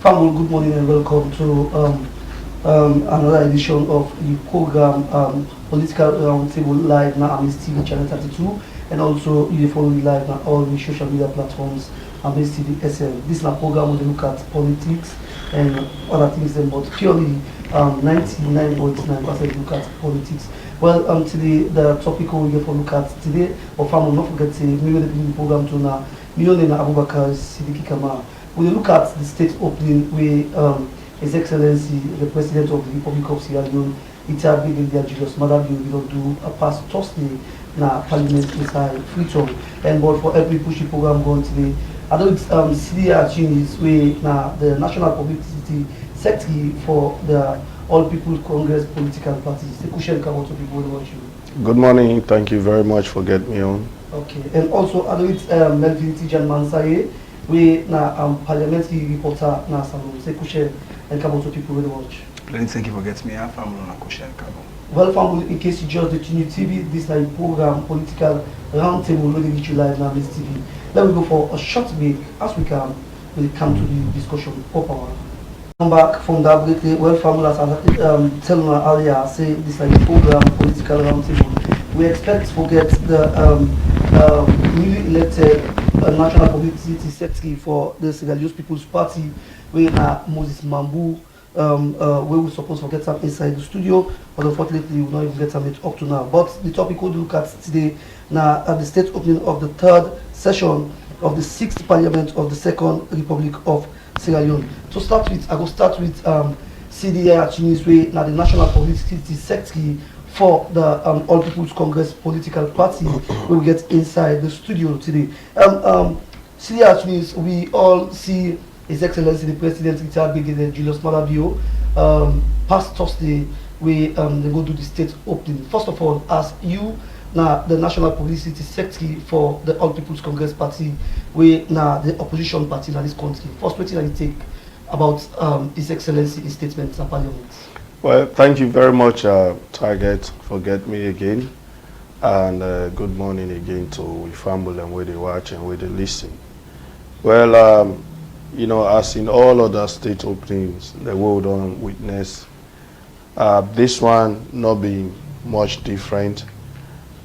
Family, good morning and welcome to another edition of the program Political Roundtable live now Amaze TV channel 32 and also you follow me live on all the social media platforms Amaze TV SL. This is a program where we look at politics and other things then, but purely 99.9% look at politics. Well, today the topic we get for look at today, or family, not forget to me the program to now, me on Abubakar Sidi Kama. We look at the state opening where His Excellency, the President of the Republic of Sierra Leone, Brigadier Julius Maada Bio, will do a past Thursday na Parliament inside Freetown. And but for every pushy program going today, I know it's Sidi is way now the National Publicity Secretary for the All People Congress political parties. The question come to people watch you. Good morning, thank you very much for getting me on. Okay, and also I know it's Melvin Tejan Mansaray. We na parliamentary reporter na salon. Say kushe and come to people will watch. Thank you for getting me. I'm on kushe and come. Well, family, in case you just the Tunis TV, this is a program political roundtable where they reach you live now Amaze TV. Let me go for a short break as we can when it comes to the discussion proper. Come back from that break. Well, family, as I telling earlier, say this is a program political roundtable. We expect to get the newly elected National Publicity Secretary for the Sierra Leone People's Party, where Moses Mambu, where we're supposed to get some inside the studio, but unfortunately we will not even get some up to now. But the topic we'll look at today now at the state opening of the third session of the 6th Parliament of the Second Republic of Sierra Leone. To start with, I will start with Sidi Tunis, where now the National Publicity Secretary for the All People's Congress political party. We will get inside the studio today. Sidi Tunis, we all see His Excellency the President, Brigadier Julius Maada Bio, past Thursday, we they go do the state opening. First of all, as you now the National Publicity Secretary for the All People's Congress Party, we now the opposition party in this country. First, what you take about His Excellency his statements in Parliament? Well, thank you very much, Target, for getting me again. And good morning again to we family and where they watch and where they listen. Well, you know, as in all other state openings, the world don't witness. This one not being much different.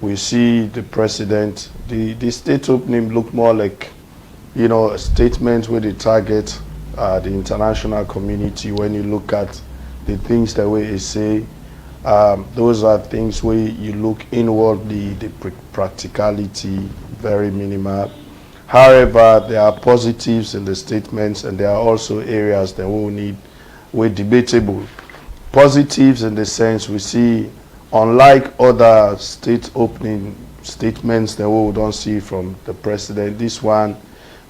We see the president, the state opening look more like, you know, a statement where they target the international community. When you look at the things that we say, those are things where you look inwardly, the practicality, very minimal. However, there are positives in the statements and there are also areas that we need, we're debatable. Positives in the sense we see, unlike other state opening statements that we don't see from the president, this one,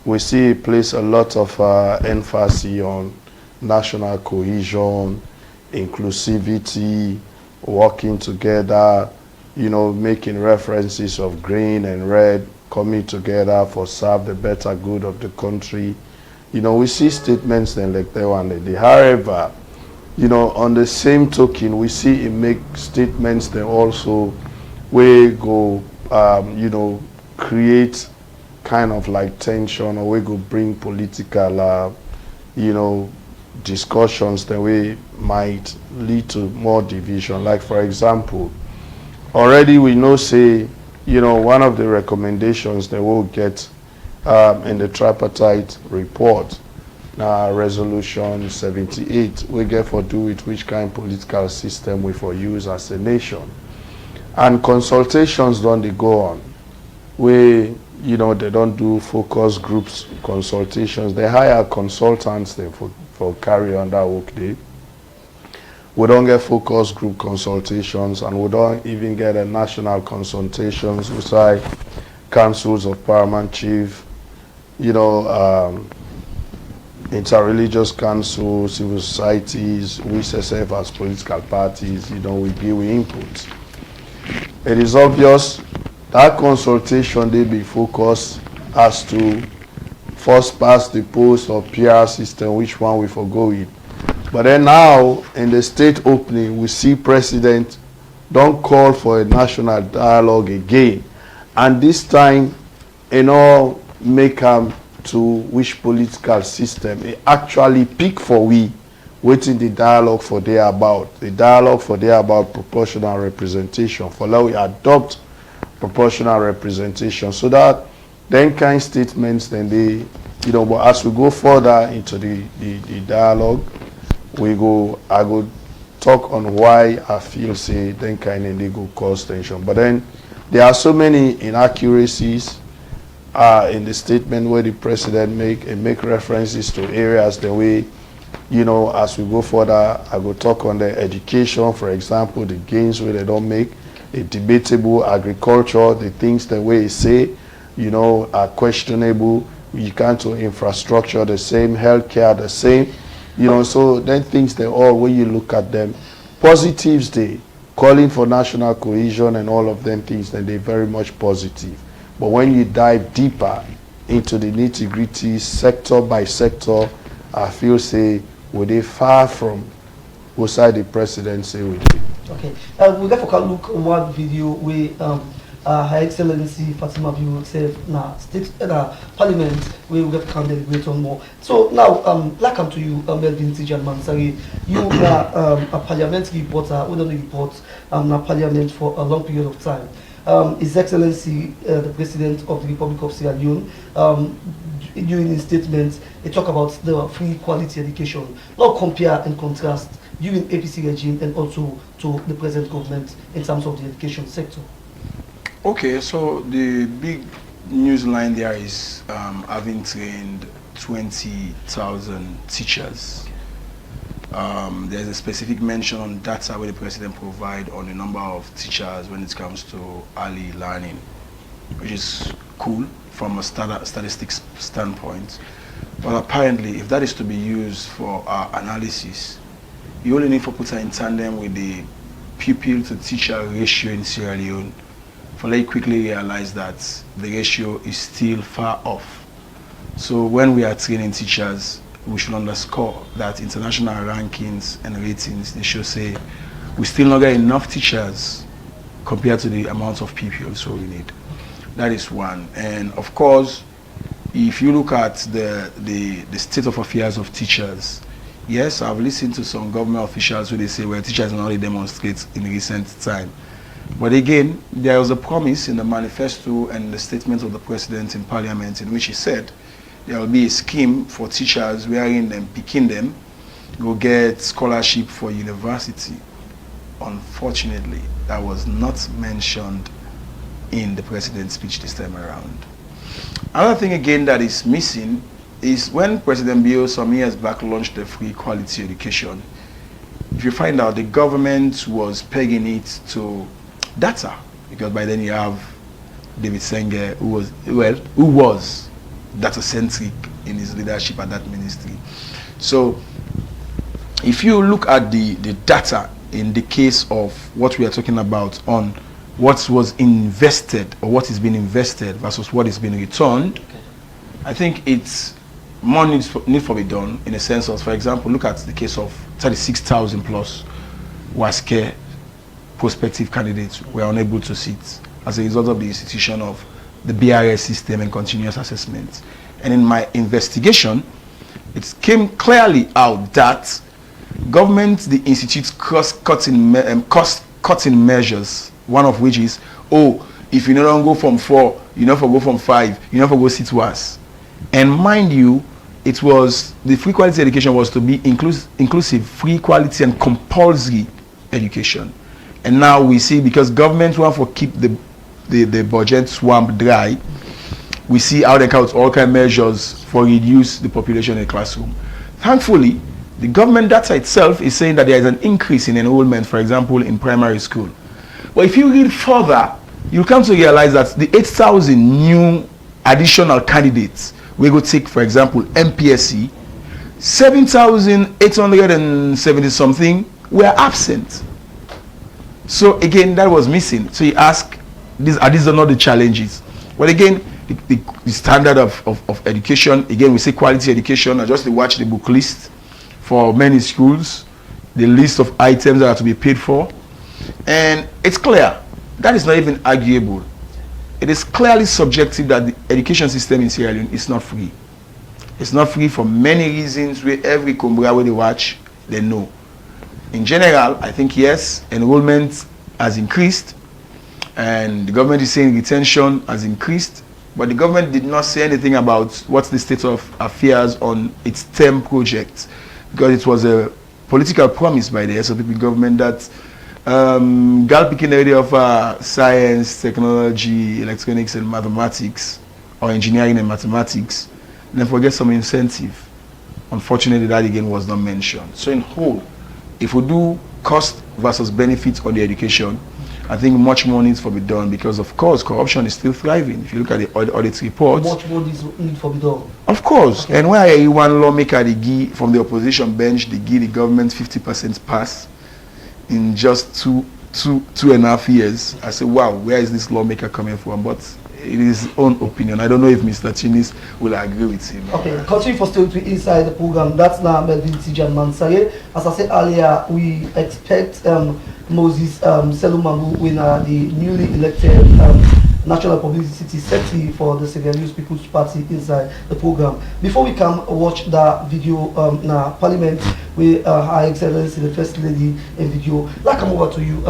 we see it place a lot of emphasis on national cohesion, inclusivity, working together, you know, making references of green and red, coming together for serve the better good of the country. You know, we see statements then like that one day. However, you know, on the same token, we see it make statements that also we go, you know, create kind of like tension, or we go bring political, you know, discussions that we might lead to more division. Like for example, already we know say, you know, one of the recommendations that we'll get in the tripartite report, resolution 78, we get for do with which kind of political system we for use as a nation. And consultations don't they go on. We, you know, they don't do focus groups consultations. They hire consultants there for carry on that work day. We don't get focus group consultations, and we don't even get a national consultations beside councils of paramount chief, you know, interreligious councils, civil societies, we serve as political parties, you know, we give input. It is obvious that consultation they be focused as to first pass the post or PR system, which one we forgo with. But then now, in the state opening, we see president don't call for a national dialogue again. And this time, you know, make to which political system it actually pick for we waiting the dialogue for they about. The dialogue for they about proportional representation. For now we adopt proportional representation so that then kind statements then they, you know, but as we go further into the dialogue, I go talk on why I feel say then kind of they go cause tension. But then there are so many inaccuracies in the statement where the president make references to areas the way, you know, as we go further, I go talk on the education, for example, the gains where they don't make, a debatable agriculture, the things the way he say, you know, are questionable. You can't do infrastructure the same, healthcare the same, you know, so then things they all, when you look at them, positives they, calling for national cohesion and all of them things, then they're very much positive. But when you dive deeper into the nitty-gritty, sector by sector, I feel say, were they far from what side the president say we did. Okay, we'll get for look one video where Her Excellency Fatima Biu said na state parliament where we get to deliberate on more. So now like I'm to you, Elvington, Tejan, Mansaray, you are a parliamentary reporter, we don't report na parliament for a long period of time. His Excellency the President of the Republic of Sierra Leone, during his statement, he talked about the free quality education. Now compare and contrast during APC regime and also to the present government in terms of the education sector. Okay, so the big news line there is having trained 20,000 teachers. There's a specific mention on data where the president provide on the number of teachers when it comes to early learning, which is cool from a statistics standpoint. But apparently, if that is to be used for our analysis, you only need to put it in tandem with the pupil to teacher ratio in Sierra Leone for let you quickly realize that the ratio is still far off. So when we are training teachers, we should underscore that international rankings and ratings, they should say we still not get enough teachers compared to the amount of pupils so we need. That is one. And of course, if you look at the state of affairs of teachers, yes, I've listened to some government officials who they say, well, teachers not only demonstrate in recent time. But again, there was a promise in the manifesto and the statement of the president in parliament in which he said there will be a scheme for teachers wherein them, picking them, go get scholarship for university. Unfortunately, that was not mentioned in the president's speech this time around. Another thing again that is missing is when President Bill some years back launched the free quality education, if you find out the government was pegging it to data, because by then you have David Senge who was data-centric in his leadership at that ministry. So if you look at the data in the case of what we are talking about on what was invested or what is being invested versus what is being returned, I think it's more need for be done in a sense of, for example, look at the case of 36,000 plus WASCE prospective candidates were unable to sit as a result of the institution of the BRS system and continuous assessment. And in my investigation, it came clearly out that government, the institutes cost-cutting measures, one of which is, oh, if you no longer go from 4, you never go from 5, you never go sit worse. And mind you, it was, the free quality education was to be inclusive, free quality and compulsory education. And now we see, because government want to keep the budget swamp dry, we see how they count all kind of measures for reduce the population in the classroom. Thankfully, the government data itself is saying that there is an increase in enrollment, for example, in primary school. But if you read further, you'll come to realize that the 8,000 new additional candidates we go take, for example, MPSC, 7,870 something were absent. So again, that was missing. So you ask, are these not the challenges? Well, again, the standard of education, again, we say quality education, I just watch the book list for many schools, the list of items that are to be paid for, and it's clear. That is not even arguable. It is clearly subjective that the education system in Sierra Leone is not free. It's not free for many reasons where every Kumbura where they watch, they know. In general, I think yes, enrollment has increased, and the government is saying retention has increased, but the government did not say anything about what's the state of affairs on its term project, because it was a political promise by the SLPP government that Gal picking area of science, technology, electronics and mathematics, or engineering and mathematics, and then forget some incentive. Unfortunately, that again was not mentioned. So in whole, if we do cost versus benefits on the education, I think much more needs to be done, because of course corruption is still thriving. If you look at the audit reports, much more needs to be done. Of course. Okay. And why one lawmaker from the opposition bench, they give the government 50% pass in just two and a half years. I say, wow, where is this lawmaker coming from? But it is his own opinion. I don't know if Mr. Tunis will agree with him. Okay, continue for still to inside the program. That's now Melvin Tejan Mansaray. As I said earlier, we expect Moses Selumangu winner, the newly elected National Publicity Secretary for the Senegalese People's Party inside the program. Before we can watch that video in Parliament with Her Excellency the First Lady in video, like come over to you,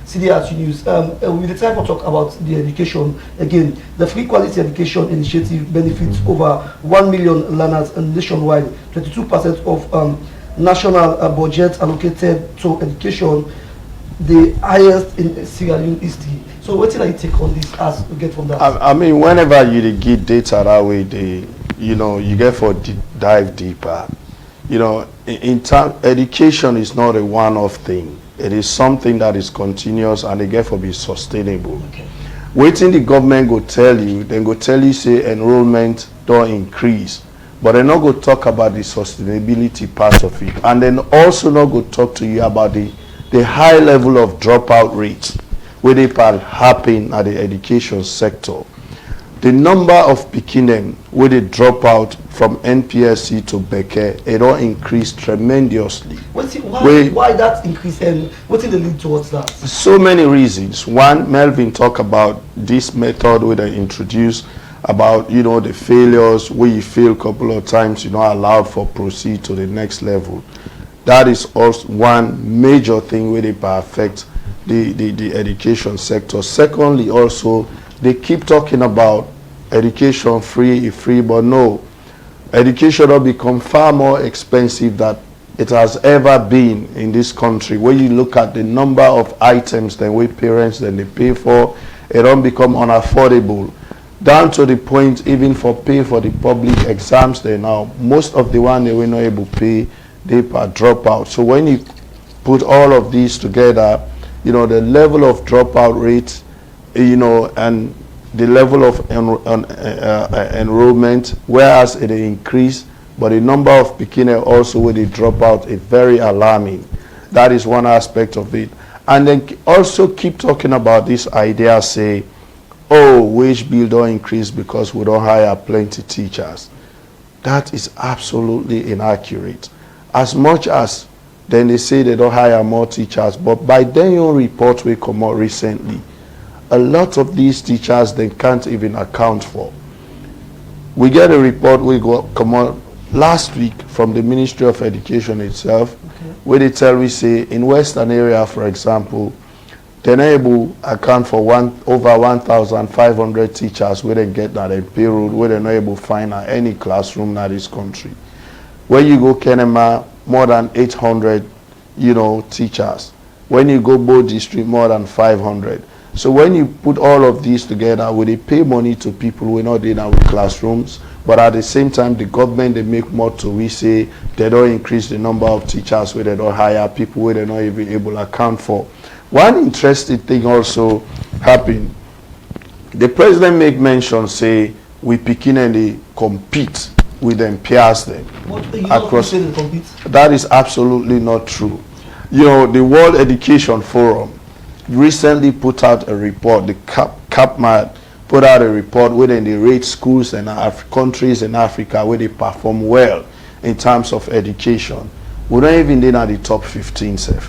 Sidi at News. With the time to talk about the education again, the Free Quality Education Initiative benefits over 1 million learners nationwide. 22% of national budget allocated to education, the highest in Sierra Leone history. So what did I take on this as to get from that? I mean, whenever you get data that way, you get for dive deeper. In time, education is not a one-off thing. It is something that is continuous, and they get for be sustainable. Okay. Waiting the government go tell you, then go tell you say enrollment don't increase, but they not go talk about the sustainability part of it, and then also not go talk to you about the high level of dropout rates where they happen at the education sector. The number of Pikinen where they drop out from NPSC to Beke, it all increased tremendously. Why that increase, and what did they lead towards that? So many reasons. One, Melvin talked about this method where they introduced about the failures where you fail a couple of times, you're not allowed for proceed to the next level. That is also one major thing where they affect the education sector. Secondly, also, they keep talking about education free, but no, education will become far more expensive than it has ever been in this country. When you look at the number of items that we parents then they pay for, it don't become unaffordable. Down to the point even for pay for the public exams there now, most of the one they were not able to pay, they drop out. So when you put all of these together, the level of dropout rates, and the level of enrollment, whereas it increased, but the number of Pikine also where they drop out is very alarming. That is one aspect of it. And then also keep talking about this idea, say, oh, wage bill don't increase because we don't hire plenty teachers. That is absolutely inaccurate. As much as then they say they don't hire more teachers, but by then your report will come out recently, a lot of these teachers they can't even account for. We get a report we come out last week from the Ministry of Education itself, where they tell we say in Western area, for example, they're not able to account for over 1,500 teachers where they get that in payroll, where they're not able to find any classroom in this country. When you go Kenema, more than 800, teachers. When you go Bo District, more than 500. So when you put all of these together, where they pay money to people who are not dealing with classrooms, but at the same time, the government, they make more to we say they don't increase the number of teachers where they don't hire people where they're not even able to account for. One interesting thing also happened. The president make mention, say, we Pekin and they compete with them, peers them. Across. That is absolutely not true. The World Education Forum recently put out a report, the CAPMAD put out a report where they rate schools and countries in Africa where they perform well in terms of education. We don't even did at the top 15, sir,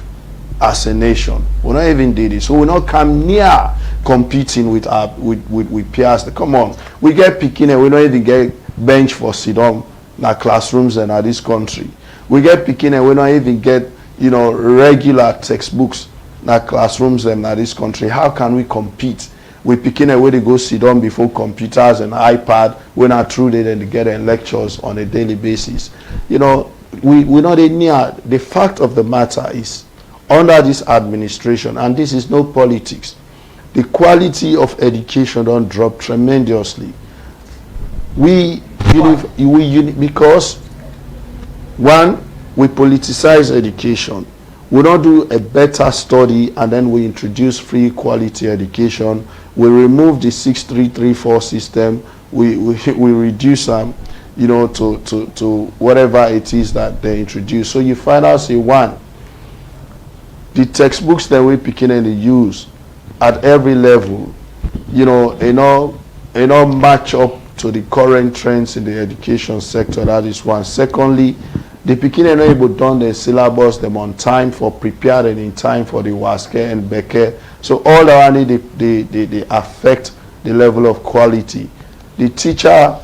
as a nation. We don't even did it. So we not come near competing with our with peers. Come on, we get Pekin and we don't even get bench for Sidon na classrooms in this country. We get picking and we don't even get, you know, regular textbooks na classrooms in this country. How can we compete? We picking a way to go sit down before computers and iPad when are through it and get lectures on a daily basis. You know, we're not near. The fact of the matter is, under this administration, and this is no politics, the quality of education don't drop tremendously. Because one, we politicize education. We don't do a better study and then we introduce free quality education. We remove the 6334 system. We reduce you know, to whatever it is that they introduce. So you find out, say, one, the textbooks that we're picking and they use at every level, you know, match up to the current trends in the education sector. That is one. Secondly, the picking and able done the syllabus them on time for prepared and in time for the waske and beke. So all around it, they affect the level of quality. The teacher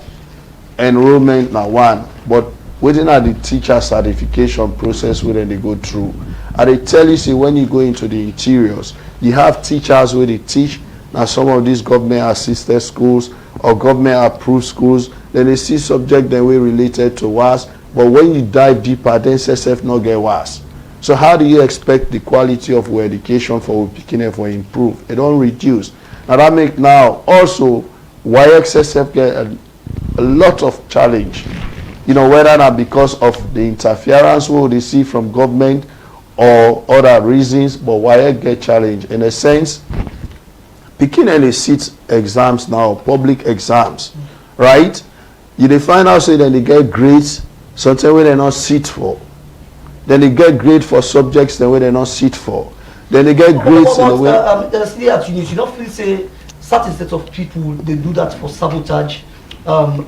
enrollment now one, but within the teacher certification process where they go through. And they tell you, see, when you go into the interiors, you have teachers where they teach. Now some of these government assisted schools or government approved schools, then they see subject that way related to WAS. But when you dive deeper, then SSF not get worse. So how do you expect the quality of our education for picking for improve? It don't reduce. Now that make now also why SSF get a lot of challenge. You know, whether not because of the interference what they see from government or other reasons, but why it get challenged. In a sense, picking any seat exams now, public exams, right? You find out say that they get grades sometimes where they not sit for. Then they get grade for subjects that where they not sit for. Then they get grades in the way. Sidi at Tunis, you don't feel say certain set of people they do that for sabotage.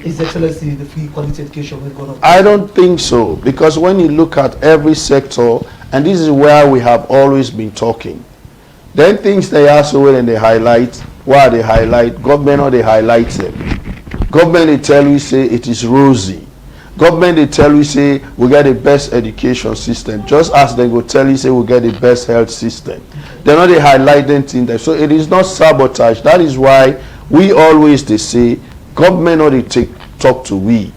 His Excellency, the free quality education will go on. I don't think so, because when you look at every sector, and this is where we have always been talking, then things they are so well and they highlight. Why they highlight? Government or they highlight them. Government they tell you say it is rosy. Government they tell you say we get the best education system, just as they go tell you say we get the best health system. They're not they highlight them things there. So it is not sabotage. That is why we always they say government or they talk to we.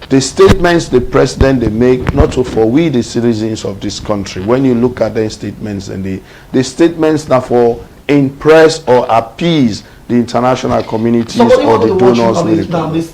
The statements the president they make not to for we the citizens of this country. When you look at their statements and the statements now for impress or appease the international communities or the donors.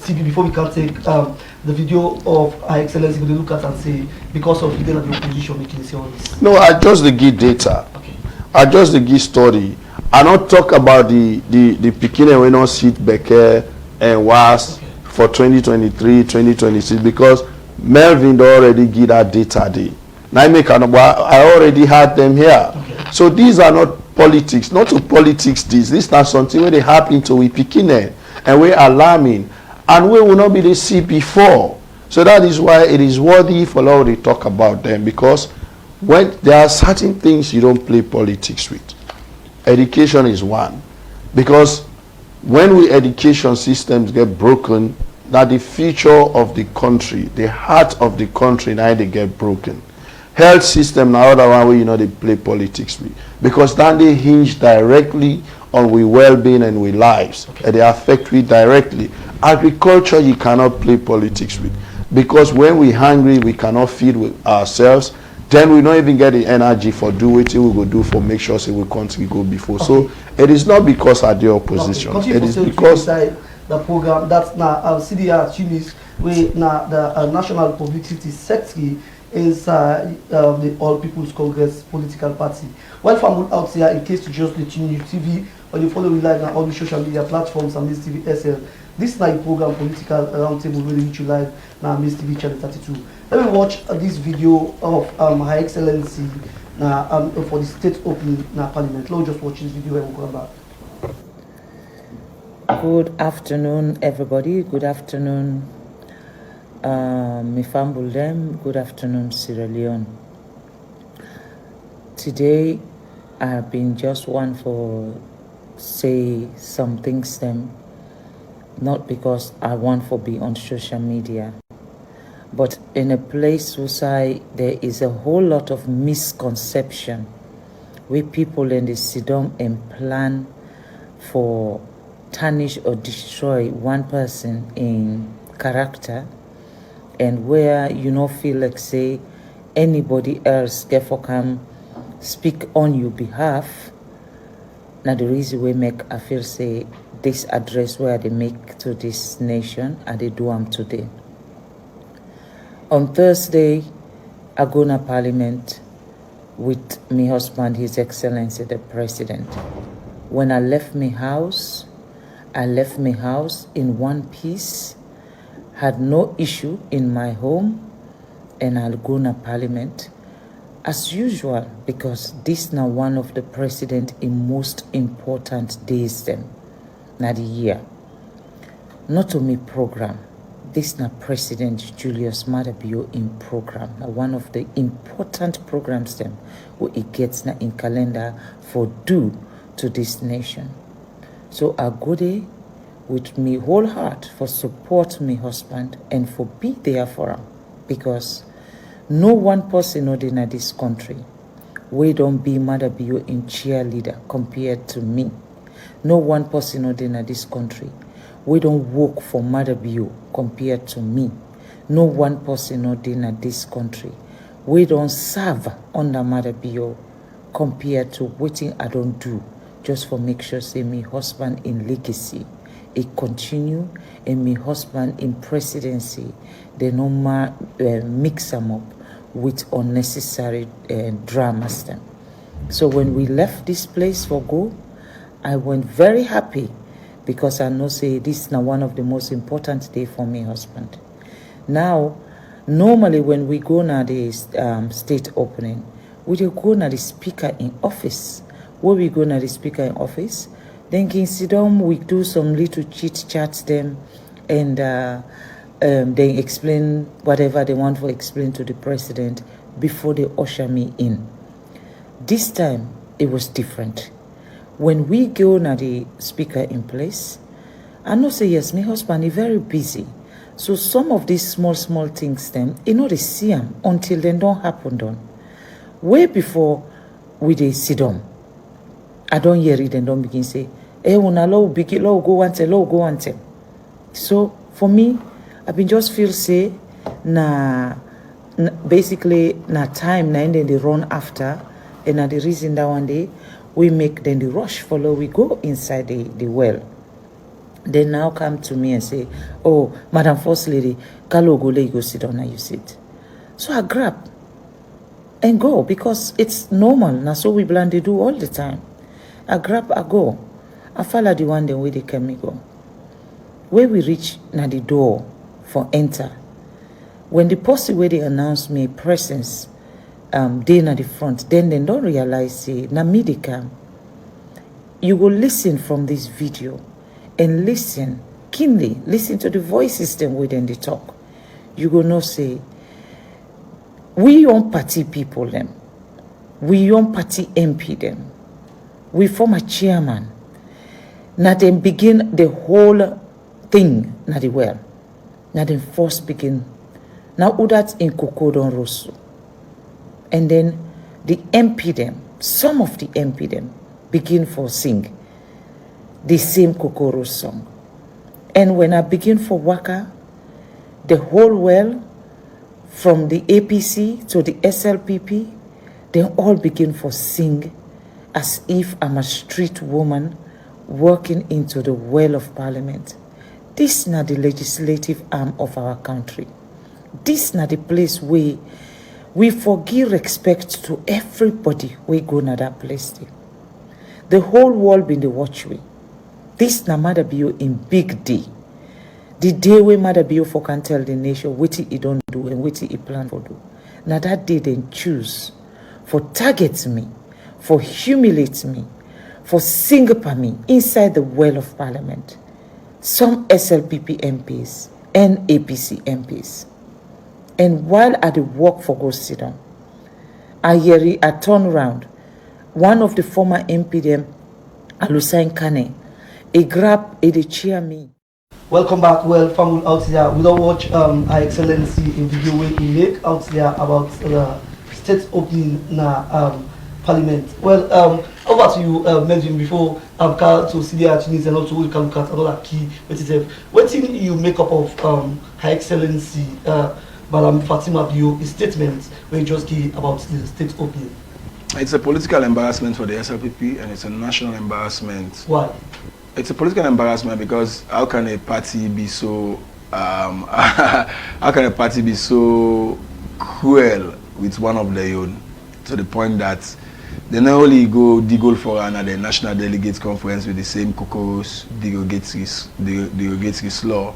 Before we can take the video of Her Excellency, we look at and say because of the opposition making say all this. No, I just the give data. Okay. I just the give story. I not talk about the Pekin we not sit Becker and was for 2023, 2026 because Melvin already give that data day. Now I already had them here. Okay. So these are not politics, not to politics this is not something where they happen to we picking and we alarming and we will not be the see before. So that is why it is worthy for Lord to talk about them, because when there are certain things you don't play politics with. Education is one, because when we education systems get broken, that the future of the country, the heart of the country now they get broken. Health system now other one way they play politics with, because then they hinge directly on we well-being and we lives, and they affect we directly. Agriculture you cannot play politics with, because when we hungry we cannot feed with ourselves, then we don't even get the energy for do what we will do for make sure say we country go before. So it is not because of the opposition. It is because the program that's now Sidi Tunis where now the National Publicity Secretary is the All People's Congress political party. Well, from out here, in case you just the Tunis TV or you follow me live on all the social media platforms and Amaze TV SL, this is a program political roundtable really reach you live now Amaze TV channel 32. Let me watch this video of Her Excellency for the state opening Parliament. Let's just watch this video and we'll come back. Good afternoon, everybody. Good afternoon, Mifambuldem. Good afternoon, Sierra Leone. Today, I have been just one for say some things them, not because I want for be on social media, But in a place where there is a whole lot of misconception, where people in the sit down and plan for tarnish or destroy one person in character, and where you don't feel like say anybody else therefore can speak on your behalf. Now the reason we make I feel say this address where they make to this nation and they do them today. On Thursday, I go to Parliament with my husband, His Excellency the President. When I left my house in one piece, had no issue in my home, and I'll go to Parliament as usual, because this now one of the President in most important days them, na the year. Not to me program. This now President Julius Madabio in program. Now one of the important programs them where it gets now in calendar for due to this nation. So I go there with me whole heart for support my husband and for be there for him, because no one person in this country we don't be Madabio in cheerleader compared to me. No one person in this country we don't work for Madabio compared to me. No one person in this country we don't serve under Madabio compared to what I don't do just for make sure say my husband in legacy it continue, and my husband in presidency they no mix them up with unnecessary dramas them. So when we left this place for go, I went very happy, because I know say this is now one of the most important day for my husband. Now, normally when we go na the state opening, we do go na the speaker in office. Where we go na the speaker in office, then can sit down, we do some little chit chats them, and they explain whatever they want to explain to the president before they usher me in. This time it was different. When we go na the speaker in place, I know say yes, my husband is very busy. So some of these small things them, you know they see them until they don't happen done. Way before we they sit down, I don't hear it and don't begin say, una low big low go and tell. So for me, I've been just feel say basically time na then they run after, and the reason that one day we make then the rush follow we go inside the well. They now come to me and say, oh, Madam First Lady, Kalo go let you go sit down and you sit. So I grab and go, because it's normal. Now so we blindly do all the time. I grab, I go. I follow the one the way they can me go. Where we reach na the door for enter. When the person where they announce me presence, they na the front, then they don't realize say na me they come. You will listen from this video and listen keenly, listen to the voices them where then they talk. You will know say we young party people them, we young party MP them, we form a chairman. Now then begin the whole thing na the well. Now then first begin. Now that in Kokodon Rosso. And then the MP them, some of the MP them begin for sing the same Kokoro song. And when I begin for Waka, the whole well, from the APC to the SLPP, they all begin for sing as if I'm a street woman walking into the well of Parliament. This is not the legislative arm of our country. This is not the place where we forgive respect to everybody we go to that place. The whole world been the watchway. This na Madabio in big day. The day where Madabio for can tell the nation what he don't do and what he plan for do. Now that day then choose for target me, for humiliate me, for sing upon me inside the well of Parliament. Some SLPP MPs and APC MPs. And while I walk for go sit down, I turn around. One of the former MP them, Alusain Kane, he grab, he cheer me. Welcome back. Well, family out there, we don't watch Her Excellency in video way he make out there about the state opening na Parliament. Well, over to you, mentioned before to Sidi Tunis and also we can look at another key. What thing you make up of Her Excellency Madam Fatima Bio statement when you just key about the state opening? It's a political embarrassment for the SLPP and it's a national embarrassment. Why? It's a political embarrassment because how can a party be so how can a party be so cruel with one of their own, to the point that they not only go diggle for at the National Delegates Conference with the same cocos derogatory law,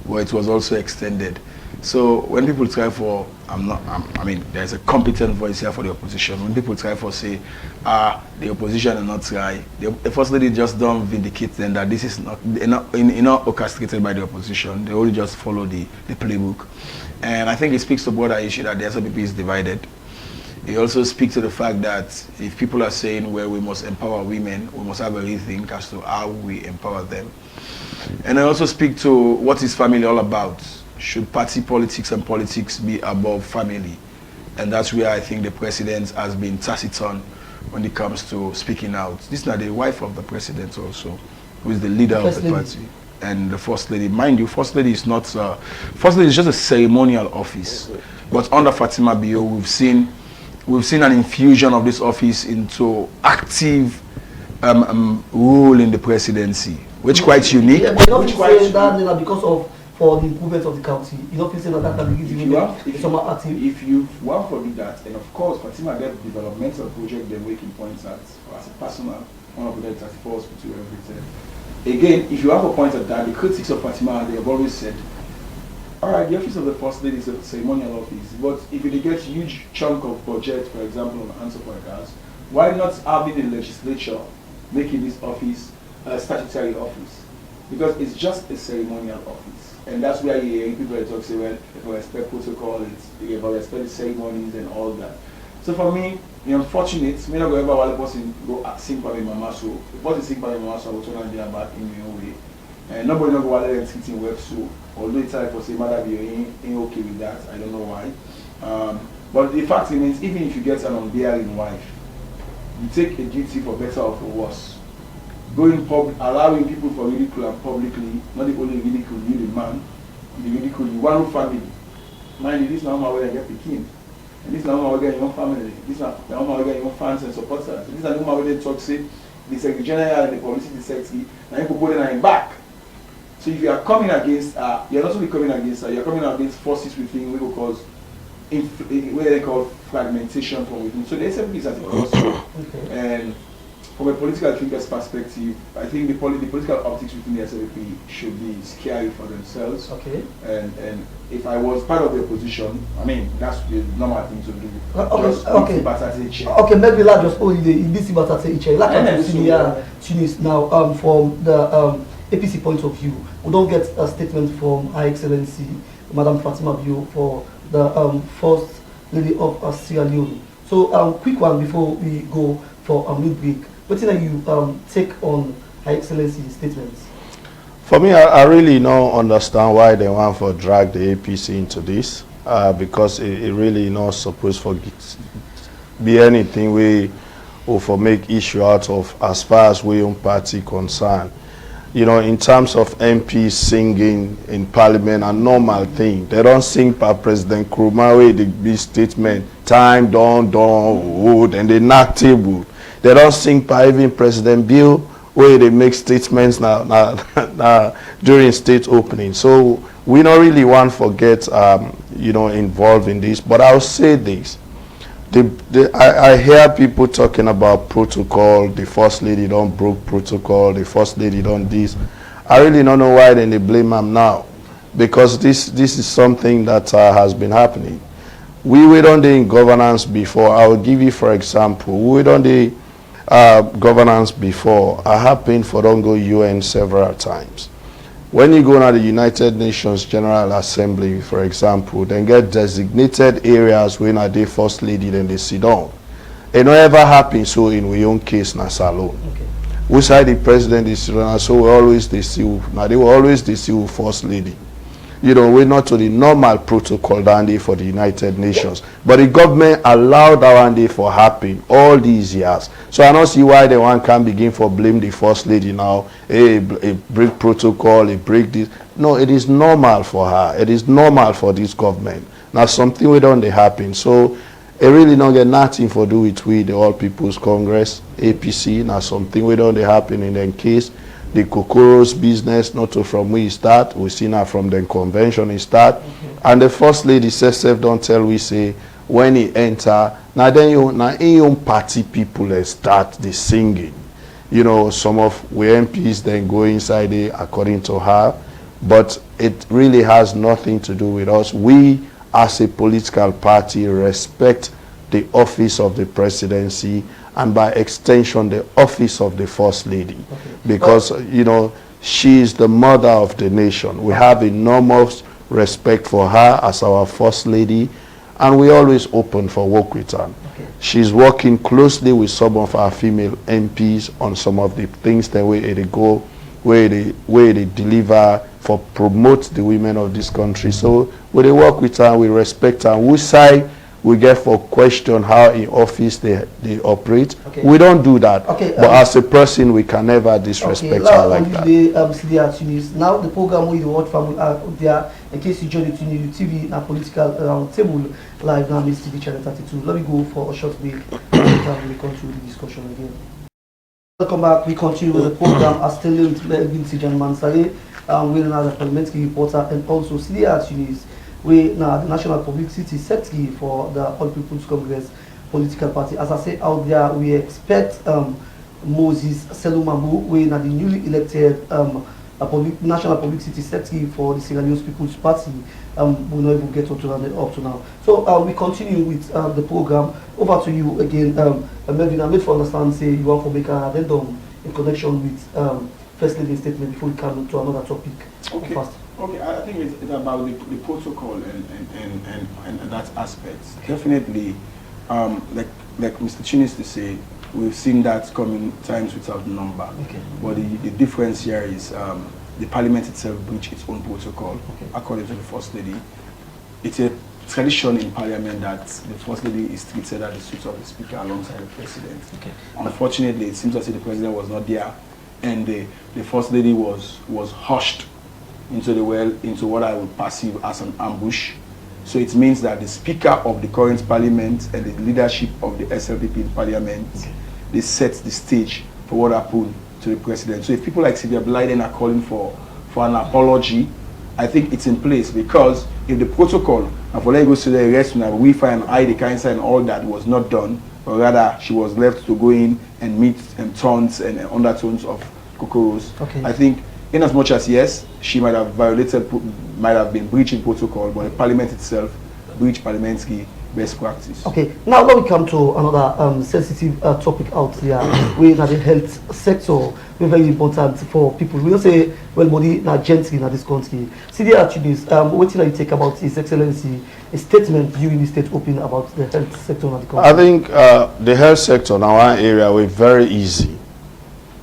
where it was also extended. So when people try for, I mean, there's a competent voice here for the opposition. When people try for say, the opposition are not try, the First Lady just don't vindicate them that this is not orchestrated by the opposition. They only just follow the playbook. And I think it speaks to broader issue that the SLPP is divided. It also speaks to the fact that if people are saying, well, we must empower women, we must have a rethink as to how we empower them. And I also speak to what is family all about. Should party politics and politics be above family? And that's where I think the president has been taciturn when it comes to speaking out. This is not the wife of the president also, who is the leader of the party. And the First Lady. Mind you, First Lady is not, First Lady is just a ceremonial office. But under Fatima Bio, we've seen an infusion of this office into active role in the presidency, which quite unique. Yeah, but you're not saying that because of for the improvement of the county. You don't feel that can be given if you want for me that, and of course Fatima get developmental project they're making points at as a personal one of the 34 hospital everything. Again, if you have a point at that, the critics of Fatima, they have always said, alright, the office of the First Lady is a ceremonial office, but if you get huge chunk of budget, for example, on answer workers, why not having the legislature making this office a statutory office? Because it's just a ceremonial office. And that's where you hear people talk, say, well, if I respect protocol, if I respect the ceremonies and all that. So for me, the unfortunate, me not go ever while the person go sing for my mama, so the person sing for my mama, so I will turn on their back in my own way. And nobody not go while them sitting work, so although it's time for say, mother be ain't okay with that, I don't know why. But the fact remains, even if you get an unbearing wife, you take a duty for better or for worse. Going public, allowing people for ridicule and publicly, not the only ridicule you the man, the ridicule you one family. Mind you, this is not how I get the king. And this is not how I get your family. This is not how I get your fans and supporters. This is not how they talk, say, the Secretary General and the publicity secretary, and you put them in back. So if you are coming against, you're not only coming against you're coming against forces within we will cause what they call fragmentation from within. So the SLP is at a crossroad. And from a political thinker's perspective, I think the political optics within the SLP should be scary for themselves. Okay. And if I was part of the opposition, I mean, that's the normal thing to do. Okay, maybe like just only the BC Batate each. Like I'm Sidi Tunis now from the APC point of view, we don't get a statement from Her Excellency Madam Fatima Bio for the First Lady of Sierra Leone. So quick one before we go for a mid-break. What do you take on Her Excellency's statements? For me, I really don't understand why they want to drag the APC into this, because it really not supposed to be anything we or for make issue out of as far as we own party concerned. You know, in terms of MPs singing in Parliament, a normal thing. They don't sing per President Nkrumah, the big statement, time, don't, and they knock table. They don't sing by even President Bill, where they make statements now during state opening. So we don't really want to get, you know, involved in this. But I'll say this. I hear people talking about protocol, the First Lady don't broke protocol, the First Lady don't this. I really don't know why then they blame them now. Because this is something that has been happening. We were on the governance before. I will give you, for example, we were on the governance before. I have been for Dongo UN several times. When you go to the United Nations General Assembly, for example, then get designated areas when they First Lady, then they sit down. It never happens so in our own case, na salon. Okay. which side the president is running, so we always they see. Now they will always they see first lady. You know, we're not to the normal protocol down there for the United Nations. But the government allowed that one day for happening all these years. So I don't see why the one can begin for blame the first lady now. Hey, a break protocol, a break this. No, it is normal for her. It is normal for this government. Now something we don't happen. So it really don't get nothing for do with we, the All People's Congress, APC. Now something we don't happen in the case. The Kokoro's business, not to from where he start, we see now from the convention he start. And the first lady says, don't tell we say, when he enter, now then you, now in your party people start the singing. You know, some of we MPs then go inside there according to her, but it really has nothing to do with us. We, as a political party, respect the office of the presidency and by extension the office of the first lady, because you know she is the mother of the nation. We have enormous respect for her as our first lady, and we always open for work with her. She's working closely with some of our female MPs on some of the things that where they go, where they deliver for promote the women of this country. So when they work with her, we respect her. We side we get for question how in office they operate. We don't do that. But as a person, we can never disrespect her like that. Sidi at Tunis. Now the program with the World Family there, in case you join the Tunis TV and political round table live now, Amaze TV channel 32. Let me go for a short break and we continue the discussion again. Welcome back. We continue with the program as still with Elvington, Tejan, Mansaray, with another parliamentary reporter, and also Sidi at Tunis. We now the National Publicity Secretary for the All People's Congress political party. As I say out there, we expect Moses Selumambu, we now the newly elected National Publicity Secretary for the Sierra Leone People's Party. We'll not even get up to now. So we continue with the program. Over to you again, Melvin. I made for understand say you want to make an addendum in connection with First Lady statement before we come to another topic. Okay. First. Okay, I think it's about the protocol and that aspect. Definitely, like Mr. Tunis to say, we've seen that coming times without number. But the difference here is the parliament itself breached its own protocol, according to the First Lady. It's a tradition in parliament that the First Lady is treated at the suite of the speaker alongside the president. Unfortunately, it seems as if the president was not there, and the First Lady was hushed into what I would perceive as an ambush. So it means that the speaker of the current parliament and the leadership of the SLPP in parliament, they set the stage for what happened to the president. So if people like Sidi Blyden are calling for an apology, I think it's in place, because if the protocol and for let go to the arrest now we find the cancer and all that was not done, but rather she was left to go in and meet tones and undertones of Kokoros. I think in as much as yes, she might have been breaching protocol, but the parliament itself breached parliamentary best practice. Now let me come to another sensitive topic out there. We in the health sector, we're very important for people. We don't say, well, body now gently in this country. Sidi Tunis, what do you take about His Excellency, a statement during the state opening about the health sector in the country? I think the health sector in our area was very easy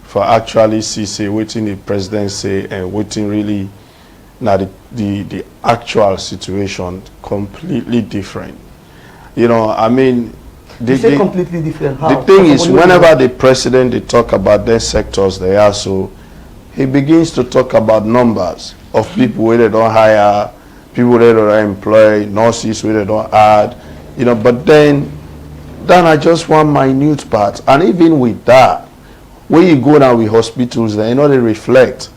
for actually say waiting the president say and waiting really now the actual situation completely different. You know, I mean, completely different. How? The thing is, whenever the president they talk about their sectors, they are so he begins to talk about numbers of people where they don't hire, people they don't employ, nurses where they don't add, you know. But then I just want minute part, and even with that, when you go now with hospitals, they know they reflect.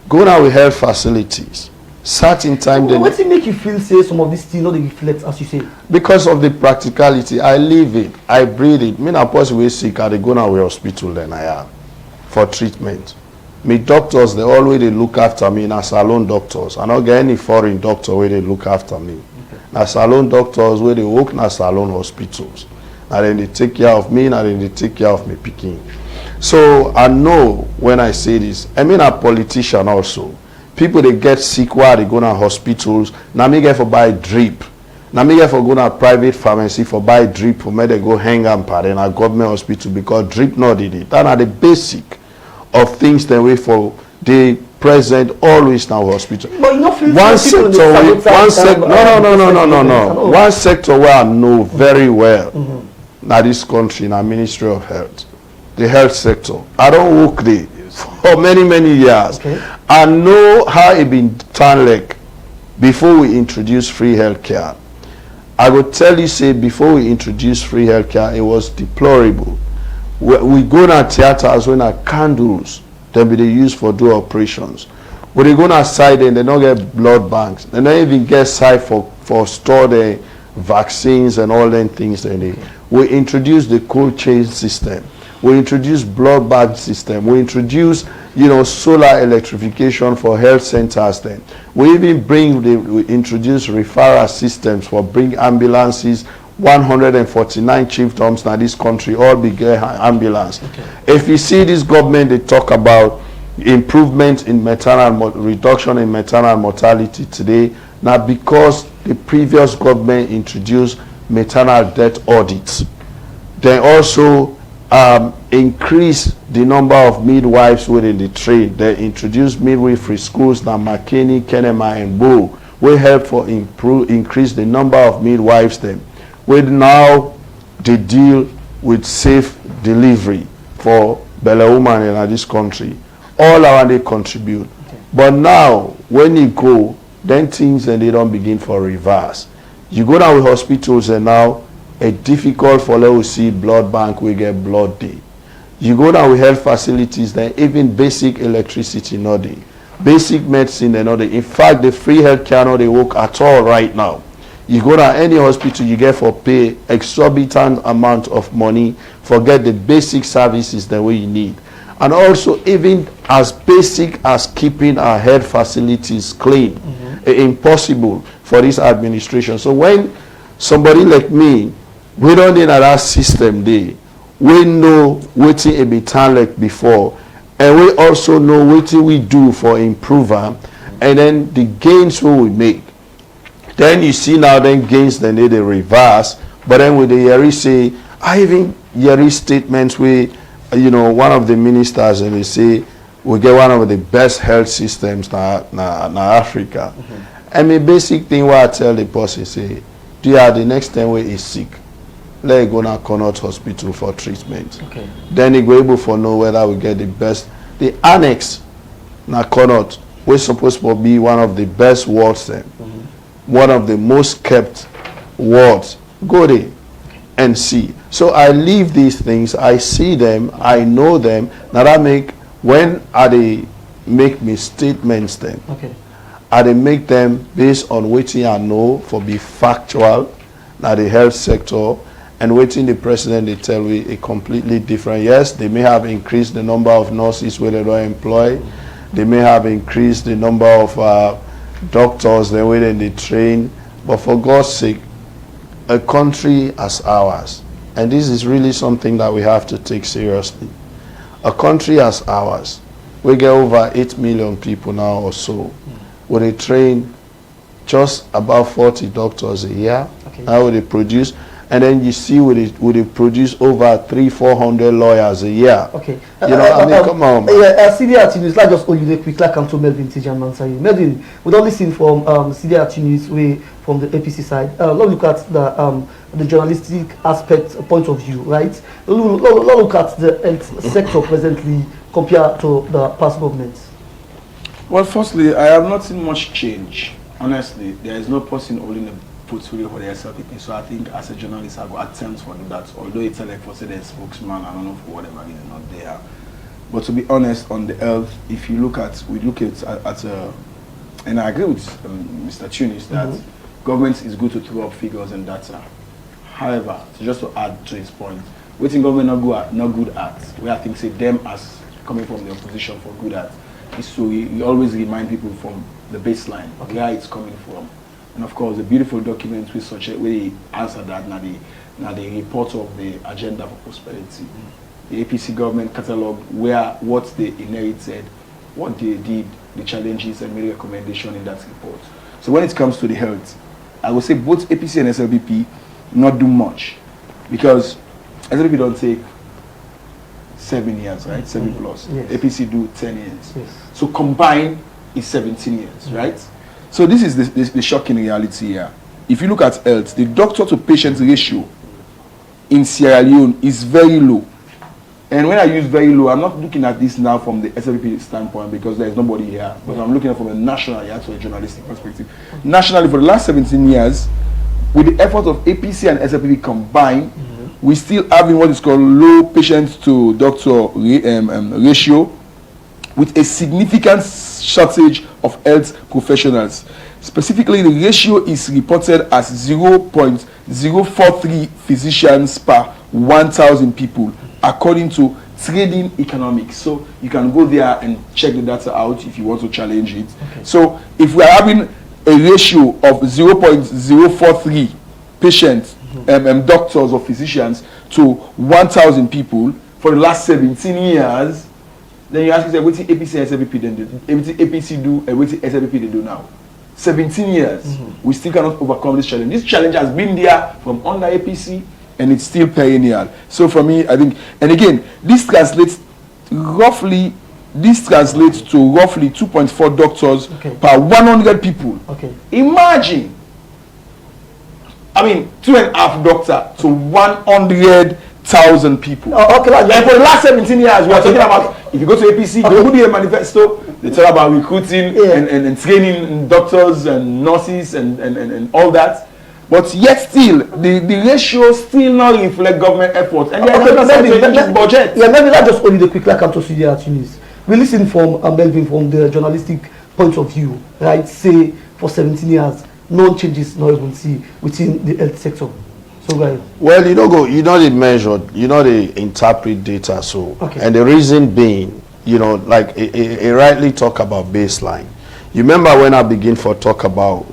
Go now with health facilities. Certain time. What it make you feel say some of these things not reflect as you say? Because of the practicality. I live it. I breathe it. Me na person we sick, I go now with hospital then I am for treatment. Me doctors they always they look after me. Na salon doctors. I don't get any foreign doctor where they look after me. Na salon doctors where they work na salon hospitals. And then they take care of me, and then they take care of me picking. So I know when I say this, I mean a politician also. People they get sick while they go to hospitals. Now me get for buy drip. Now me get for go to private pharmacy for buy drip for me they go hang and pad in a government hospital because drip not did it. That are the basic of things the way for the present always now hospital. But you know, One sector where I know very well now this country in our Ministry of Health, the health sector. I don't work there for many years. Okay. I know how it been done like before we introduce free healthcare. I would tell you, say, before we introduced free healthcare, it was deplorable. We go to theaters when our candles then be they use for do operations. When they go outside and they don't get blood banks, they don't even get site for store the vaccines and all them things. We introduced the cold chain system. We introduced blood bank system. We introduced, you know, solar electrification for health centers. Then we even we introduced referral systems for bring ambulances. 149 chiefdoms in this country all be get ambulance. Okay. If you see this government, they talk about improvement in reduction in maternal mortality today. Now because the previous government introduced maternal death audits, they also increase the number of midwives within the trade. They introduced midwifery schools now McKinney, Kenema, and Bo. We help for increase the number of midwives then. With now the deal with safe delivery for Bella woman in this country. All around they contribute. Okay. But now when you go, then things and they don't begin for reverse. You go down with hospitals and now it's difficult for let us see blood bank, we get blood day. You go down with health facilities, then even basic electricity not day. Basic medicine they not day. In fact, the free healthcare not they work at all right now. You go to any hospital, you get for pay exorbitant amount of money, forget the basic services the way you need. And also even as basic as keeping our health facilities clean, impossible for this administration. So when somebody like me, we don't need that system there. We know what it be done like before, and we also know what we do for improver, and then the gains we make. Then you see now then gains then they reverse, but then with the Yeri say, I even Yeri statements where you know one of the ministers and they say we get one of the best health systems na Africa. And the basic thing what I tell the person say, do you have the next time where is sick? Let go now Connaught Hospital for treatment. Okay. Then they go able for know whether we get the best. The annex na Connaught we're supposed to be one of the best wards then. One of the most kept wards. Go there and see. So I leave these things, I see them, I know them. Now that make when they make me statements then. Okay. I they make them based on what I know for be factual now the health sector and waiting the president they tell me a completely different. Yes, they may have increased the number of nurses where they don't employ. They may have increased the number of doctors the way they train, but for God's sake, a country as ours, and this is really something that we have to take seriously. A country as ours, we get over 8 million people now or so. Would they train just about 40 doctors a year? Okay. How would they produce? And then you see would they produce over 300-400 lawyers a year? Okay. You know, I mean, come on. Sidi at Tunis, let's just hold you quick. Like come to Melvin, Tejan, Mansaray. Melvin, we don't listen from Sidi at Tunis way from the APC side. Let's look at the journalistic aspect point of view, right? Let's look at the health sector presently compared to the past governments. Well, firstly, I have not seen much change. Honestly, there is no person holding a portfolio for themselves. So I think as a journalist, I go attempt for that. Although it's like for say the spokesman, I don't know for whatever reason not there. But to be honest, on the health, if you look at, and I agree with Mr. Tunis that government is good to throw up figures and data. However, so just to add to his point, what in government not good at, where I think say them as coming from the opposition for good at, is so we always remind people from the baseline where it's coming from. And of course, the beautiful document with such a way answer that now the report of the agenda for prosperity, the APC government catalog where what they inherited, what they did, the challenges and made recommendation in that report. So when it comes to the health, I would say both APC and SLBP not do much because SLBP don't take 7 years, right? 7 plus. Yes. APC do 10 years. Yes. So combined is 17 years, right? So this is the shocking reality here. If you look at health, the doctor to patient ratio in Sierra Leone is very low. And when I use very low, I'm not looking at this now from the SLP standpoint because there is nobody here, but I'm looking at it from a national, actually journalistic perspective. Nationally, for the last 17 years, with the effort of APC and SLP combined, we still having what is called low patient to doctor ratio, with a significant shortage of health professionals. Specifically, the ratio is reported as 0.043 physicians per 1,000 people, according to Trading Economics. So you can go there and check the data out if you want to challenge it. Okay. So if we are having a ratio of 0.043 patients, doctors or physicians to 1,000 people for the last 17 years, then you ask yourself, what the APC and SLP then do? What the APC do and what the SLP they do now? 17 years, we still cannot overcome this challenge. This challenge has been there from under APC, and it's still perennial. So for me, I think, and again, this translates to roughly 2.4 doctors per 100 people. Okay. Imagine, I mean, 2.5 doctor to 100,000 people. Okay, and for the last 17 years, we are talking about, if you go to APC, go to a manifesto, they talk about recruiting and training doctors and nurses and all that. But yet still, the ratio still not reflect government efforts. And budget. Yeah, maybe that's just only the quick like I'm to Sidi at Tunis. We listen from Elvington from the journalistic point of view, right? Say for 17 years, no changes, no even see within the health sector. So right. Well, you know they measure, they interpret data. So and the reason being, like it rightly talk about baseline. You remember when I begin for talk about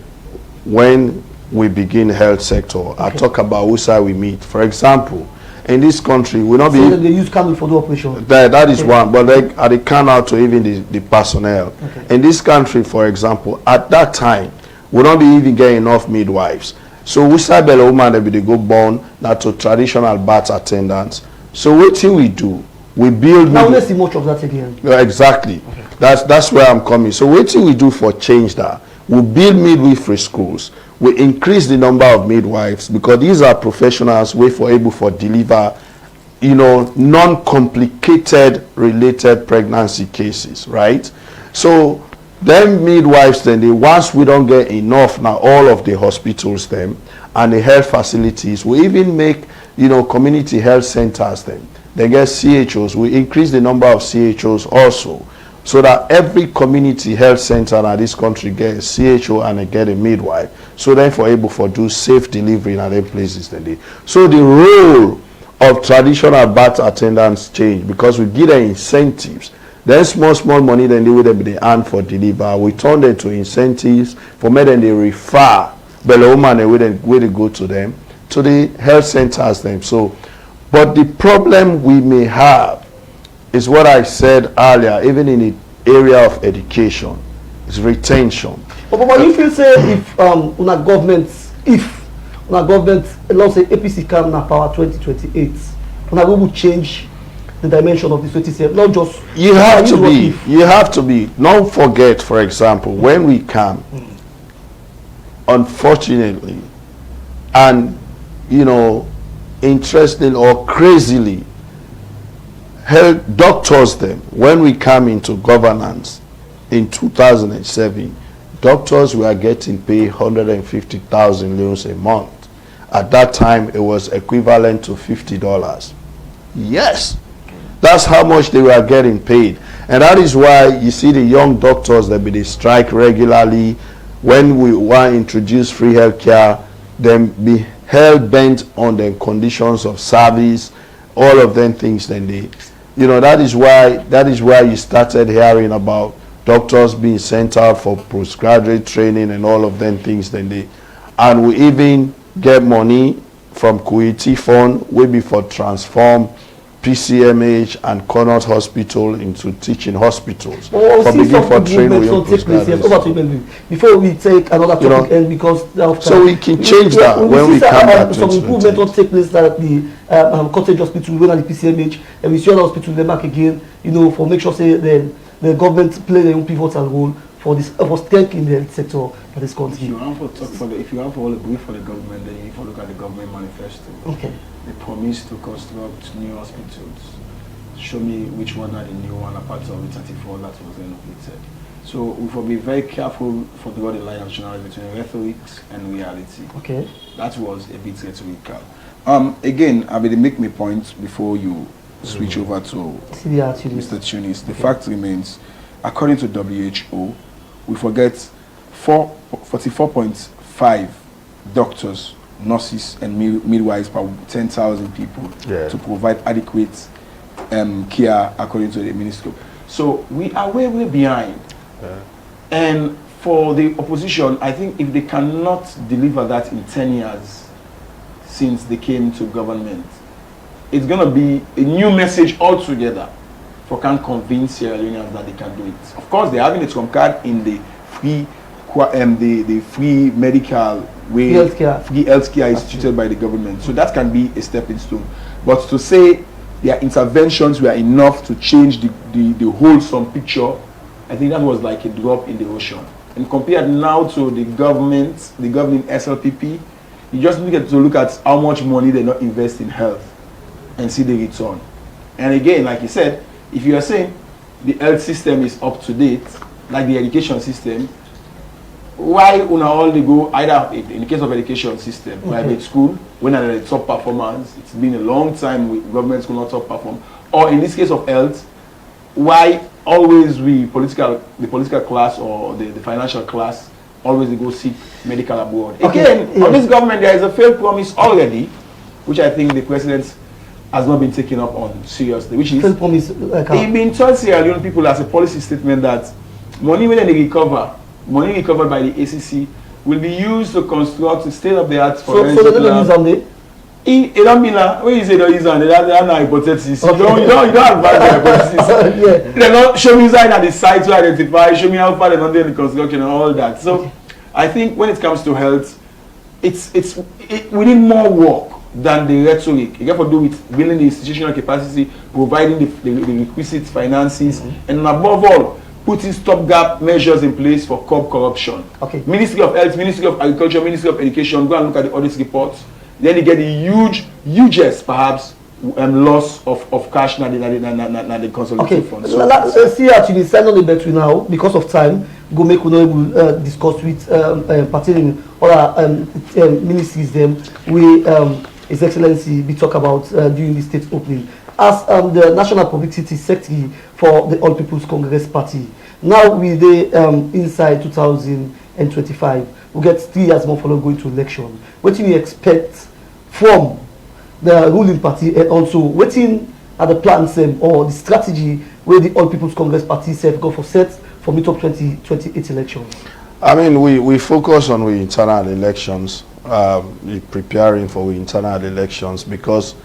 when we begin health sector, I talk about who side we meet. For example, in this country, we not so they use camel for the operation. That is one, but like at the count out to even the personnel. In this country, for example, at that time, we don't be even getting enough midwives. So we say the woman that they go born not to traditional birth attendants. So what thing we do? We build. Now let's see much of that again. Exactly. That's where I'm coming. So what thing we do for change that? We build midwifery schools. We increase the number of midwives because these are professionals we for able for deliver, non-complicated related pregnancy cases, right? So them midwives then once we don't get enough now, all of the hospitals them and the health facilities, we even make community health centers them. They get CHOs. We increase the number of CHOs also, so that every community health center in this country gets CHO and they get a midwife. So therefore able for do safe delivery in other places than they. So the role of traditional birth attendants change because we give them incentives. Then small money then they would be earn for deliver. We turn them to incentives for me then they refer the woman and where they go to them to the health centers them. So but the problem we may have is what I said earlier, even in the area of education, is retention. But if you say if una government let's say APC come na power 2028, una will change the dimension of the 2027, not just you have to be. Don't forget, for example, when we come, unfortunately, and interestingly or crazily, health doctors them when we come into governance in 2007, doctors were getting paid 150,000 leones a month. At that time, it was equivalent to $50. Yes, that's how much they were getting paid, and that is why you see the young doctors that they strike regularly. When we want to introduce free healthcare, them be hell bent on the conditions of service, all of them things. Then they. That is why you started hearing about doctors being sent out for postgraduate training and all of them things. And we even get money from Kuwaiti fund, maybe for transform PCMH and Connaught Hospital into teaching hospitals. Well, for begin for training will take place. Yes, over to you, before we take another topic, and because of so we can change that when we come back. Some improvement will take place at the cottage hospital, when at the PCMH, and we see other hospital them back again. You know, for make sure say the government play their own pivotal role for this for strengthening the health sector for this country. If you want to all agree for the government, then you need to look at the government manifesto. Okay. They promise to construct new hospitals. Show me which one are the new one apart from the 34 that was renovated. So we will be very careful for the line of journalism between rhetoric and reality. Okay. That was a bit rhetorical. Again, I will make my point before you switch over to Mr. Tunis. The fact remains, according to WHO, we forget 44.5 doctors, nurses and midwives per 10,000 people to provide adequate care according to the ministry. So we are way behind. And for the opposition, I think if they cannot deliver that in 10 years since they came to government, it's going to be a new message altogether for can convince Sierra Leoneans that they can do it. Of course, they're having a trump card in the free medical way, free healthcare instituted by the government. So that can be a stepping stone. But to say their interventions were enough to change the wholesome picture, I think that was like a drop in the ocean. And compared now to the governing SLPP, you just need to look at how much money they not invest in health and see the return. And again, like you said, if you are saying the health system is up to date, like the education system, why una all they go either in the case of education system, private school, when are the top performance, it's been a long time with government school not top perform, or in this case of health, why always the political class or the financial class always they go seek medical abroad. Again, on this government there is a failed promise already, which I think the president has not been taken up on seriously, which is they've been told Sierra Leone people as a policy statement that money when they recover, money recovered by the ACC will be used to construct a state-of-the-art forensic lab. So they don't use on it? It don't mean that when you say don't use on it, that's not hypothesis. You don't advise the hypothesis. They don't show me that the sites to identify, show me how far they're not doing the construction and all that. So I think when it comes to health, we need more work than the rhetoric. You have to do with building the institutional capacity, providing the requisite finances, and above all, putting stopgap measures in place for curb corruption. Ministry of Health, Ministry of Agriculture, Ministry of Education, go and look at the audit reports. Then you get the hugest perhaps loss of cash na the consolidated funds. Let's see actually sign on the battery now because of time. Go make we know discuss with pertaining other ministries them we His Excellency be talk about during the state opening. As the National Publicity Secretary for the All People's Congress Party. Now with the inside 2025, we get 3 years more follow going to election. What do you expect from the ruling party, and also what are the plans or the strategy where the All People's Congress Party self go for set for mid-up 2028 elections? I mean, we focus on the internal elections, preparing for internal elections because,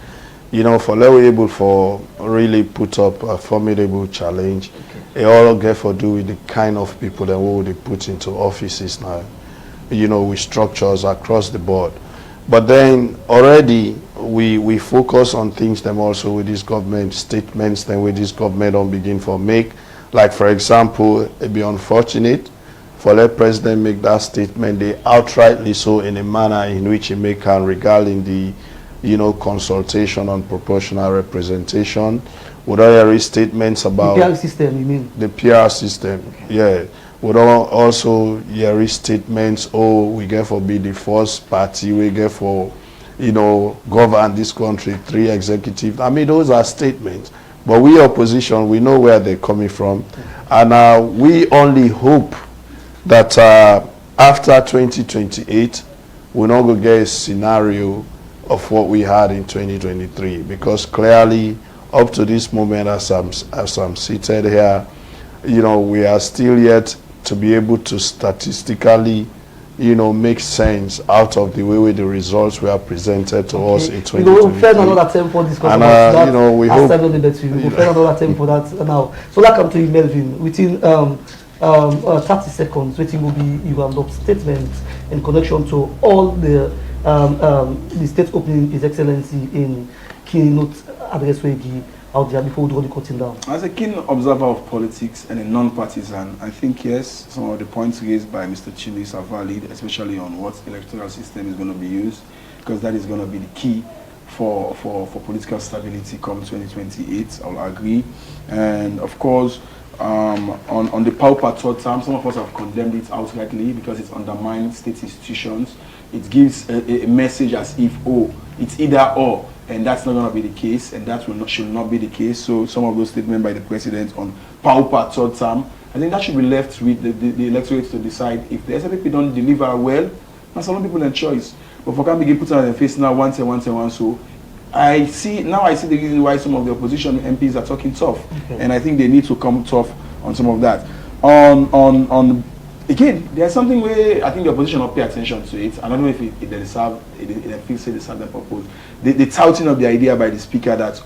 you know, for we able for really put up a formidable challenge, it all get for do with the kind of people that we would put into offices now, you know, with structures across the board. But then already we focus on things them also with this government statements, then with this government don't begin for make. Like for example, it'd be unfortunate for the president make that statement, they outrightly so in a manner in which he make regarding the, you know, consultation on proportional representation. Would I hear statements about the PR system, you mean? The PR system, yeah. Would also hear statements, oh, we get for be the first party, we get for, you know, govern this country, 3 executives. I mean, those are statements. But we opposition, we know where they're coming from. And we only hope that after 2028, we're not going to get a scenario of what we had in 2023. Because clearly, up to this moment, as I'm seated here, you know, we are still yet to be able to statistically, you know, make sense out of the way the results were presented to us in 2023. We'll spend another time for discussion and, that. you know, we hope... We'll spend another time for that now. So that come to you, Melvin. Within 30 seconds, waiting will be your statement in connection to all the state opening His Excellency in keynote address we give out there before we draw the curtain down. As a keen observer of politics and a non-partisan, I think yes, some of the points raised by Mr. Tunis are valid, especially on what electoral system is going to be used, because that is going to be the key for political stability come 2028. I'll agree. And of course, on the pauper third term, some of us have condemned it outrightly because it undermines state institutions. It gives a message as if, oh, it's either or, and that's not going to be the case, and that should not be the case. So some of those statements by the president on pauper third term, I think that should be left with the electorate to decide. If the SLP don't deliver well, that's some people in choice. But for can begin put on their face now, one. So I see the reason why some of the opposition MPs are talking tough, and I think they need to come tough on some of that. Again, there's something where I think the opposition will pay attention to it. I don't know if they deserve, they deserve the purpose. The touting of the idea by the speaker that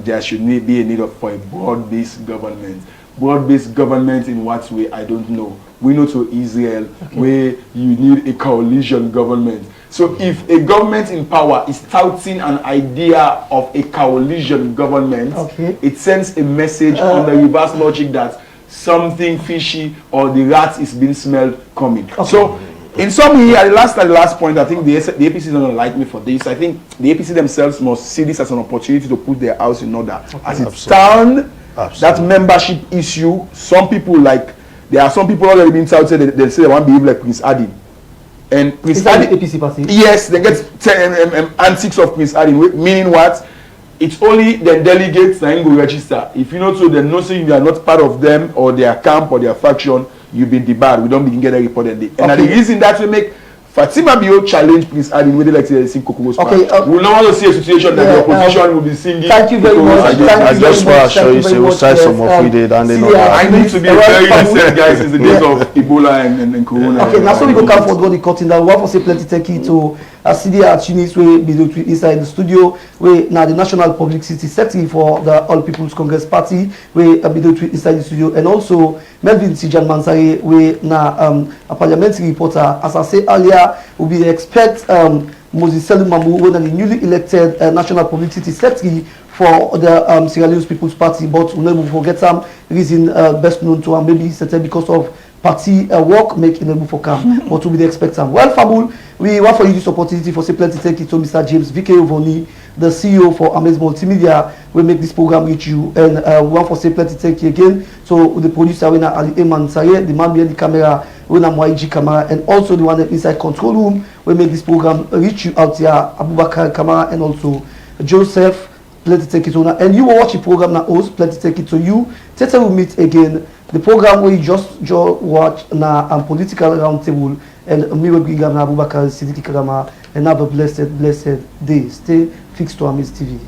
there should be a need for a broad-based government. Broad-based government in what way? I don't know. We know to Israel where you need a coalition government. So if a government in power is touting an idea of a coalition government, it sends a message on the reverse logic that something fishy or the rat is being smelled coming. So in some way, at the last point, I think the APC is not going to like me for this. I think the APC themselves must see this as an opportunity to put their house in order. As it stands, that membership issue, there are some people already being touted, they say they want to behave like Prince Adi. And Prince Adi, APC party? Yes, they get antics of Prince Adi, meaning what? It's only the delegates that will register. If you know, so they know so you are not part of them or their camp or their faction, you've been debarred. We don't begin get a report and the reason that we make Fatima Bio challenge Prince Adi whether like to sing Koko's we will not want to see a situation that the opposition will be singing. Thank you very much. I just want to show you, say, we'll start some of we did and they know that. I need to be very sincere, guys, since the days of Ebola and Corona. Okay, now so we go come for the cutting down. We want to say plenty thank you to Sidi at Tunis, we be inside the studio. We now the National Publicity Secretary for the All People's Congress Party. We be inside the studio, and also Melvin Tejan Mansaray, we now a parliamentary reporter. As I said earlier, we expect Moses Selim Mamou, when the newly elected National Publicity Secretary for the Sierra Leone People's Party, but we never forget some reason best known to him, maybe because of party work making a move for camp, but to be the expectant. Well, Fabul, we want for you this opportunity for say plenty thank you to Mr. James V.K. Ovoni, the CEO for Amaze Multimedia. We make this program with you, and we want for say plenty thank you again. So the producer, we Ali Mansaray, the man behind the camera, we YG camera, and also the one inside control room. We make this program reach you out here, Abubakar Kamara, and also Joseph. Plenty thank you to you. And you will watch the program now, host. Plenty thank you to you. Later we'll meet again. The program where you just watch na political roundtable, and me will bring Abubakar Sidi Karama, and have a blessed day. Stay fixed to Amaze TV.